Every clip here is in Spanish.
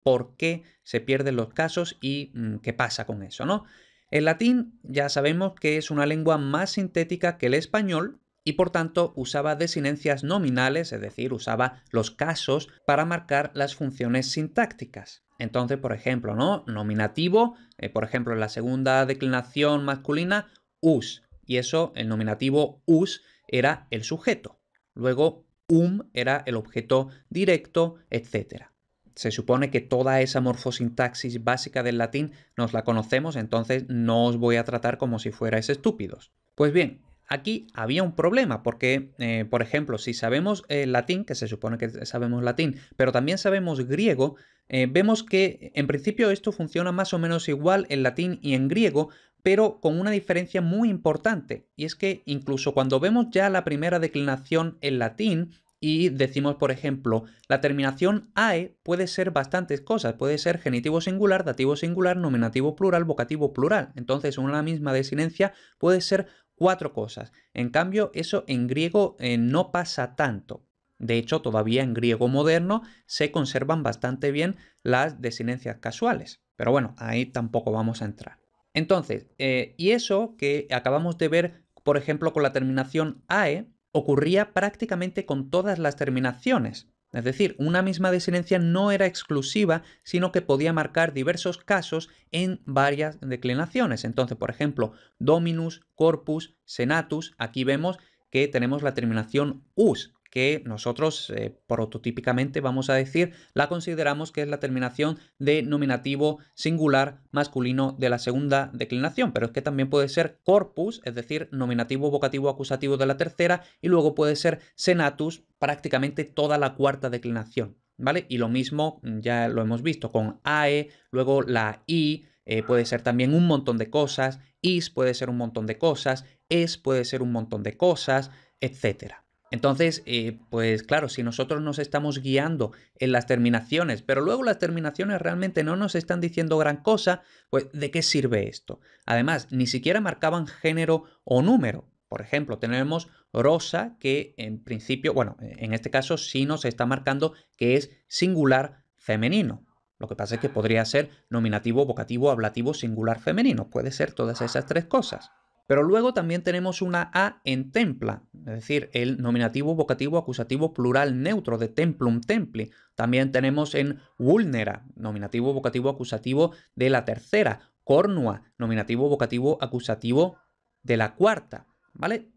por qué se pierden los casos y qué pasa con eso, ¿no? El latín ya sabemos que es una lengua más sintética que el español y por tanto usaba desinencias nominales, es decir, usaba los casos para marcar las funciones sintácticas. Entonces, por ejemplo, ¿no? Nominativo, por ejemplo, en la segunda declinación masculina, us, y eso, el nominativo us era el sujeto. Luego, era el objeto directo, etc. Se supone que toda esa morfosintaxis básica del latín nos la conocemos, entonces no os voy a tratar como si fuerais estúpidos. Pues bien, aquí había un problema porque, por ejemplo, si sabemos latín, que se supone que sabemos latín, pero también sabemos griego, vemos que en principio esto funciona más o menos igual en latín y en griego, pero con una diferencia muy importante, y es que incluso cuando vemos ya la primera declinación en latín, y decimos, por ejemplo, la terminación AE puede ser bastantes cosas. Puede ser genitivo singular, dativo singular, nominativo plural, vocativo plural. Entonces, una misma desinencia puede ser 4 cosas. En cambio, eso en griego no pasa tanto. De hecho, todavía en griego moderno se conservan bastante bien las desinencias casuales. Pero bueno, ahí tampoco vamos a entrar. Entonces, y eso que acabamos de ver, por ejemplo, con la terminación AE, ocurría prácticamente con todas las terminaciones. Es decir, una misma desinencia no era exclusiva, sino que podía marcar diversos casos en varias declinaciones. Entonces, por ejemplo, dominus, corpus, senatus, aquí vemos que tenemos la terminación us, que nosotros prototípicamente vamos a decir, la consideramos que es la terminación de nominativo singular masculino de la segunda declinación, pero es que también puede ser corpus, es decir, nominativo, vocativo, acusativo de la tercera, y luego puede ser senatus, prácticamente toda la cuarta declinación, ¿vale? Y lo mismo ya lo hemos visto con ae, luego la i, puede ser también un montón de cosas, is puede ser un montón de cosas, es puede ser un montón de cosas, etcétera. Entonces, pues claro, si nosotros nos estamos guiando en las terminaciones, pero luego las terminaciones realmente no nos están diciendo gran cosa, pues ¿de qué sirve esto? Además, ni siquiera marcaban género o número. Por ejemplo, tenemos rosa, que en principio, bueno, en este caso sí nos está marcando que es singular femenino. Lo que pasa es que podría ser nominativo, vocativo, ablativo, singular femenino. Puede ser todas esas 3 cosas. Pero luego también tenemos una A en templa, es decir, el nominativo, vocativo, acusativo, plural neutro de templum, templi. También tenemos en vulnera, nominativo, vocativo, acusativo de la tercera. Cornua, nominativo, vocativo, acusativo de la cuarta. ¿Vale?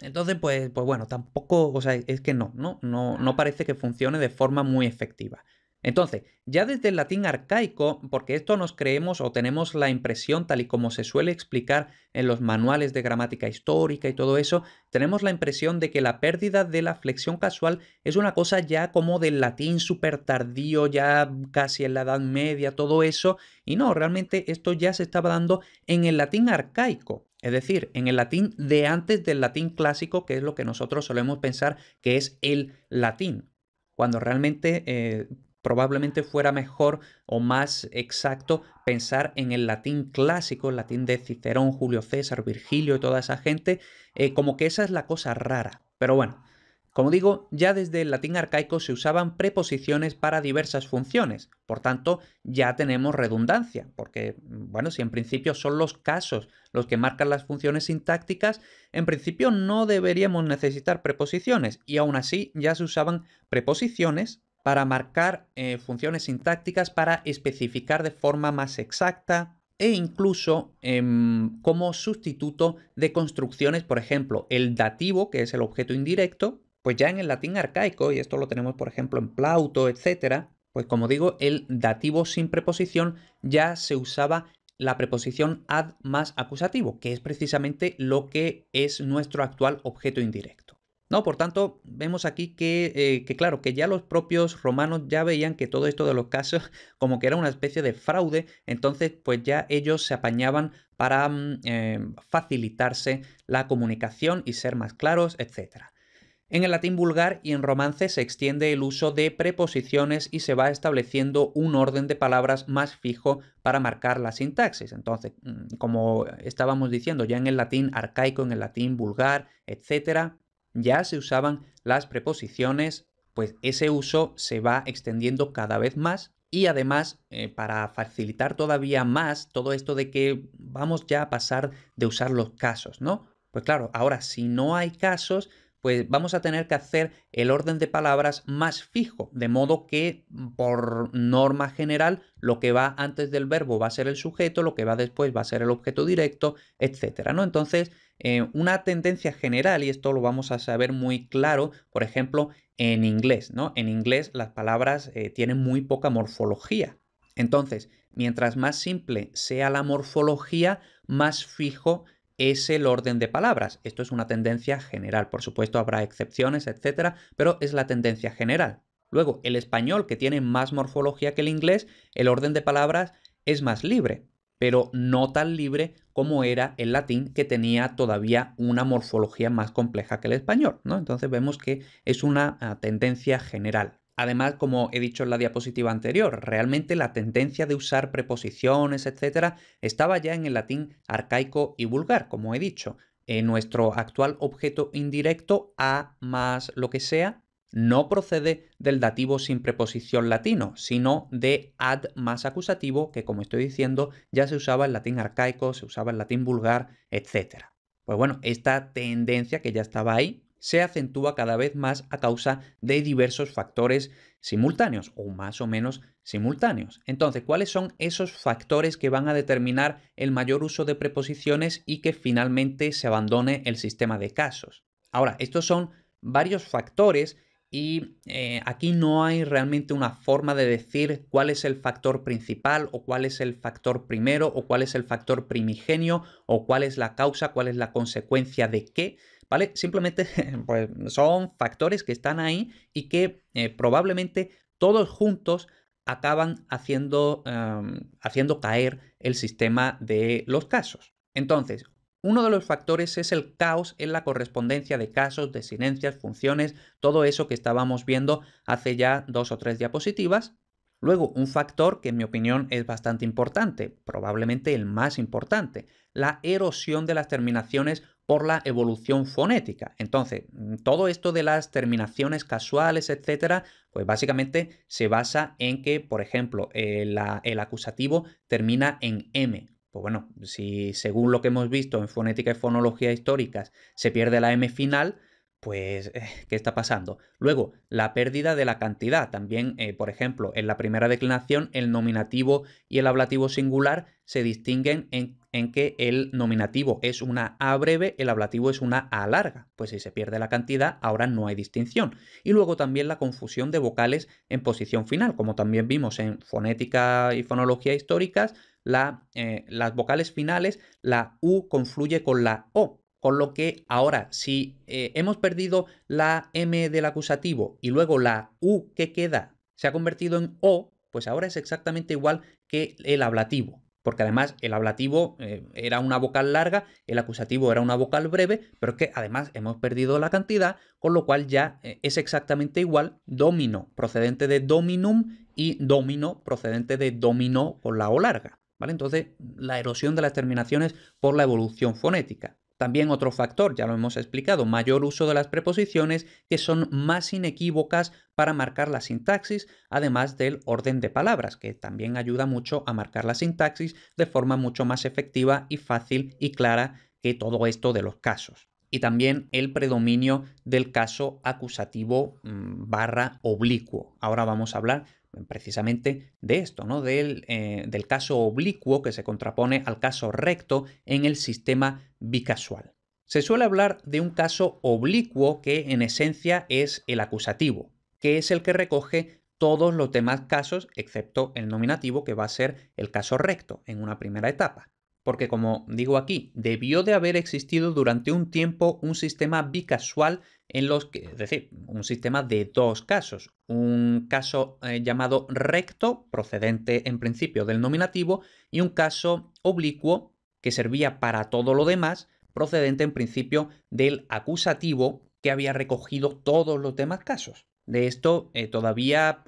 Entonces, pues bueno, tampoco, o sea, es que no parece que funcione de forma muy efectiva. Entonces, ya desde el latín arcaico, porque esto nos creemos o tenemos la impresión, tal y como se suele explicar en los manuales de gramática histórica y todo eso, tenemos la impresión de que la pérdida de la flexión casual es una cosa ya como del latín súper tardío, ya casi en la Edad Media, todo eso, y no, realmente esto ya se estaba dando en el latín arcaico. Es decir, en el latín de antes del latín clásico, que es lo que nosotros solemos pensar que es el latín, cuando realmente probablemente fuera mejor o más exacto pensar en el latín clásico, el latín de Cicerón, Julio César, Virgilio y toda esa gente, como que esa es la cosa rara. Pero bueno, como digo, ya desde el latín arcaico se usaban preposiciones para diversas funciones, por tanto ya tenemos redundancia, porque, bueno, si en principio son los casos los que marcan las funciones sintácticas, en principio no deberíamos necesitar preposiciones, y aún así ya se usaban preposiciones para marcar funciones sintácticas, para especificar de forma más exacta e incluso como sustituto de construcciones, por ejemplo, el dativo, que es el objeto indirecto, pues ya en el latín arcaico, y esto lo tenemos por ejemplo en Plauto, etcétera, pues como digo, el dativo sin preposición ya se usaba la preposición ad más acusativo, que es precisamente lo que es nuestro actual objeto indirecto. No, por tanto, vemos aquí que, claro, que ya los propios romanos ya veían que todo esto de los casos como que era una especie de fraude, entonces pues ya ellos se apañaban para facilitarse la comunicación y ser más claros, etc. En el latín vulgar y en romance se extiende el uso de preposiciones y se va estableciendo un orden de palabras más fijo para marcar la sintaxis. Entonces, como estábamos diciendo, ya en el latín arcaico, en el latín vulgar, etc., ya se usaban las preposiciones, pues ese uso se va extendiendo cada vez más Y además, para facilitar todavía más todo esto de que vamos ya a pasar de usar los casos, ¿no? Pues claro, ahora si no hay casos, pues vamos a tener que hacer el orden de palabras más fijo, de modo que por norma general lo que va antes del verbo va a ser el sujeto, lo que va después va a ser el objeto directo, etcétera, ¿no? Entonces, una tendencia general, y esto lo vamos a saber muy claro, por ejemplo, en inglés, ¿no? En inglés las palabras tienen muy poca morfología. Entonces, mientras más simple sea la morfología, más fijo es el orden de palabras. Esto es una tendencia general. Por supuesto, habrá excepciones, etcétera, pero es la tendencia general. Luego, el español, que tiene más morfología que el inglés, el orden de palabras es más libre, pero no tan libre como era el latín, que tenía todavía una morfología más compleja que el español, ¿no? Entonces vemos que es una tendencia general. Además, como he dicho en la diapositiva anterior, realmente la tendencia de usar preposiciones, etcétera, estaba ya en el latín arcaico y vulgar, como he dicho. En nuestro actual objeto indirecto, a más lo que sea, no procede del dativo sin preposición latino, sino de ad más acusativo, que como estoy diciendo, ya se usaba en latín arcaico, se usaba en latín vulgar, etc. Pues bueno, esta tendencia que ya estaba ahí se acentúa cada vez más a causa de diversos factores simultáneos o más o menos simultáneos. Entonces, ¿cuáles son esos factores que van a determinar el mayor uso de preposiciones y que finalmente se abandone el sistema de casos? Ahora, estos son varios factores y aquí no hay realmente una forma de decir cuál es el factor principal o cuál es el factor primero o cuál es el factor primigenio o cuál es la causa, cuál es la consecuencia de qué, ¿vale? Simplemente pues, son factores que están ahí y que probablemente todos juntos acaban haciendo caer el sistema de los casos. Entonces, uno de los factores es el caos en la correspondencia de casos, desinencias, funciones, todo eso que estábamos viendo hace ya 2 o 3 diapositivas. Luego, un factor que en mi opinión es bastante importante, probablemente el más importante, la erosión de las terminaciones por la evolución fonética. Entonces, todo esto de las terminaciones casuales, etcétera, pues básicamente se basa en que, por ejemplo, el acusativo termina en M. Pues bueno, si según lo que hemos visto en fonética y fonología históricas se pierde la M final, pues, ¿qué está pasando? Luego, la pérdida de la cantidad. También, por ejemplo, en la primera declinación, el nominativo y el ablativo singular se distinguen en que el nominativo es una A breve, el ablativo es una A larga. Pues si se pierde la cantidad, ahora no hay distinción. Y luego también la confusión de vocales en posición final, como también vimos en fonética y fonología históricas, las vocales finales, la U confluye con la O. Con lo que ahora, si hemos perdido la M del acusativo y luego la U que queda se ha convertido en O, pues ahora es exactamente igual que el ablativo. Porque además el ablativo era una vocal larga, el acusativo era una vocal breve, pero es que además hemos perdido la cantidad, con lo cual ya es exactamente igual domino procedente de dominum y domino procedente de dominó con la O larga. ¿Vale? Entonces, la erosión de las terminaciones por la evolución fonética. También otro factor, ya lo hemos explicado, mayor uso de las preposiciones que son más inequívocas para marcar la sintaxis, además del orden de palabras, que también ayuda mucho a marcar la sintaxis de forma mucho más efectiva y fácil y clara que todo esto de los casos. Y también el predominio del caso acusativo barra oblicuo. Ahora vamos a hablar precisamente de esto, ¿no? Del caso oblicuo que se contrapone al caso recto en el sistema bicasual. Se suele hablar de un caso oblicuo que en esencia es el acusativo, que es el que recoge todos los demás casos excepto el nominativo, que va a ser el caso recto en una primera etapa. Porque como digo aquí, debió de haber existido durante un tiempo un sistema bicasual es decir, un sistema de dos casos. Un caso llamado recto, procedente en principio del nominativo, y un caso oblicuo, que servía para todo lo demás, procedente en principio del acusativo, que había recogido todos los demás casos. De esto todavía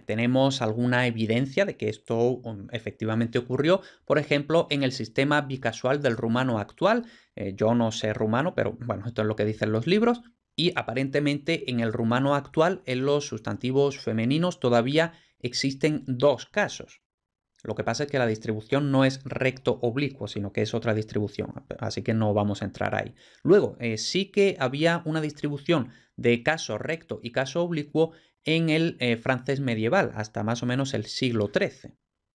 tenemos alguna evidencia de que esto efectivamente ocurrió, por ejemplo, en el sistema bicasual del rumano actual. Yo no sé rumano, pero bueno, esto es lo que dicen los libros. Y aparentemente en el rumano actual, en los sustantivos femeninos, todavía existen dos casos. Lo que pasa es que la distribución no es recto oblicuo, sino que es otra distribución, así que no vamos a entrar ahí. Luego, sí que había una distribución de caso recto y caso oblicuo en el francés medieval, hasta más o menos el siglo XIII.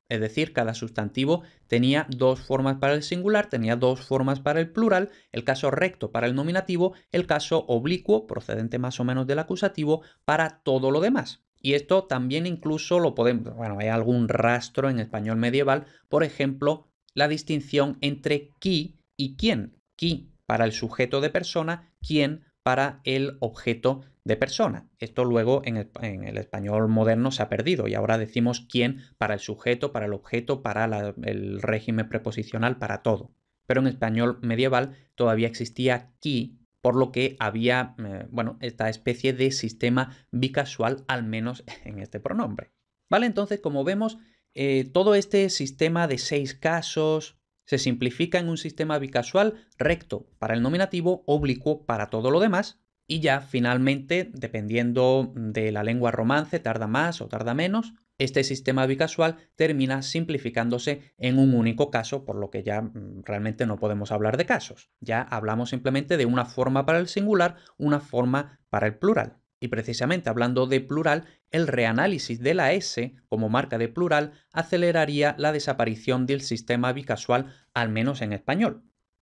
Es decir, cada sustantivo tenía dos formas para el singular, tenía dos formas para el plural, el caso recto para el nominativo, el caso oblicuo, procedente más o menos del acusativo, para todo lo demás. Y esto también incluso lo podemos, bueno, hay algún rastro en español medieval, por ejemplo, la distinción entre qui y quién. Qui para el sujeto de persona, quién para el objeto de persona. Esto luego en el español moderno se ha perdido y ahora decimos quién para el sujeto, para el objeto, para el régimen preposicional, para todo. Pero en español medieval todavía existía qui, por lo que había, bueno, esta especie de sistema bicasual, al menos en este pronombre. ¿Vale? Entonces, como vemos, todo este sistema de 6 casos se simplifica en un sistema bicasual recto para el nominativo, oblicuo para todo lo demás, y ya finalmente, dependiendo de la lengua romance, tarda más o tarda menos, este sistema bicasual termina simplificándose en un único caso, por lo que ya realmente no podemos hablar de casos. Ya hablamos simplemente de una forma para el singular, una forma para el plural. Y precisamente hablando de plural, el reanálisis de la S como marca de plural aceleraría la desaparición del sistema bicasual, al menos en español.